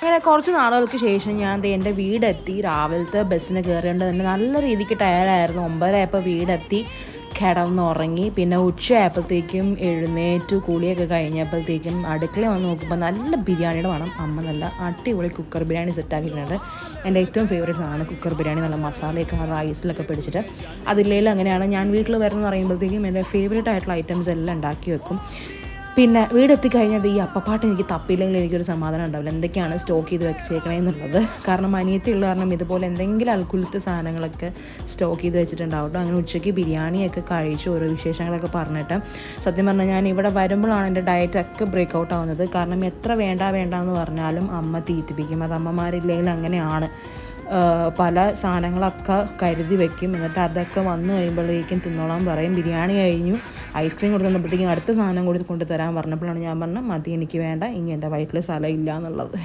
അങ്ങനെ കുറച്ച് നാളുകൾക്ക് ശേഷം ഞാൻ ദേ എൻ്റെ വീടെത്തി. രാവിലത്തെ ബസ്സിന് കയറേണ്ടത് തന്നെ നല്ല രീതിക്ക് ടയർഡായിരുന്നു. 9:30 ആയപ്പോൾ വീടെത്തി, കിടന്നുറങ്ങി. പിന്നെ ഉച്ചയായപ്പോഴത്തേക്കും എഴുന്നേറ്റ് കുളിയൊക്കെ കഴിഞ്ഞപ്പോഴത്തേക്കും അടുക്കള വന്ന് നോക്കുമ്പോൾ നല്ല ബിരിയാണിയുടെ മണം. അമ്മ നല്ല അടിപൊളി കുക്കർ ബിരിയാണി സെറ്റാക്കിയിട്ടുണ്ട്. എൻ്റെ ഏറ്റവും ഫേവറേറ്റ് സാധനമാണ് കുക്കർ ബിരിയാണി. നല്ല മസാലയൊക്കെ റൈസിലൊക്കെ പിടിച്ചിട്ട് അതിലേലും അങ്ങനെയാണ് ഞാൻ വീട്ടിൽ വരുന്നത് പറയുമ്പോഴത്തേക്കും എൻ്റെ ഫേവറേറ്റ് ആയിട്ടുള്ള ഐറ്റംസ് എല്ലാം ഉണ്ടാക്കി വെക്കും. പിന്നെ വീടെത്തിക്കഴിഞ്ഞത് ഈ അപ്പപ്പാട്ട് എനിക്ക് തപ്പിയില്ലെങ്കിൽ എനിക്കൊരു സമാധാനം ഉണ്ടാവില്ല, എന്തൊക്കെയാണ് സ്റ്റോക്ക് ചെയ്ത് വെച്ചേക്കണേന്നുള്ളത്. കാരണം അനിയത്തിയുള്ള കാരണം ഇതുപോലെ എന്തെങ്കിലും അൽക്കുലത്തെ സാധനങ്ങളൊക്കെ സ്റ്റോക്ക് ചെയ്ത് വെച്ചിട്ടുണ്ടാവും. അങ്ങനെ ഉച്ചയ്ക്ക് ബിരിയാണിയൊക്കെ കഴിച്ച് ഓരോ വിശേഷങ്ങളൊക്കെ പറഞ്ഞിട്ട് സത്യം പറഞ്ഞാൽ ഞാൻ ഇവിടെ വരുമ്പോഴാണ് എൻ്റെ ഡയറ്റൊക്കെ ബ്രേക്ക് ഔട്ട് ആവുന്നത്. കാരണം എത്ര വേണ്ട എന്ന് പറഞ്ഞാലും അമ്മ തീറ്റിപ്പിക്കും. അത് അമ്മമാരില്ലെങ്കിൽ അങ്ങനെയാണ്. പല സാധനങ്ങളൊക്കെ കരുതി വെക്കും, എന്നിട്ട് അതൊക്കെ വന്നു കഴിയുമ്പോഴേക്കും തിന്നോളാൻ പറയും. ബിരിയാണി കഴിഞ്ഞു, ഐസ്ക്രീം കൊടുത്ത് തന്നപ്പോഴത്തേക്കും അടുത്ത സാധനം കൂടി കൊണ്ടുതരാൻ പറഞ്ഞപ്പോഴാണ് ഞാൻ പറഞ്ഞത് മതി, എനിക്ക് വേണ്ട, ഇനി എൻ്റെ വയറ്റിൽ സ്ഥലം ഇല്ല എന്നുള്ളത്.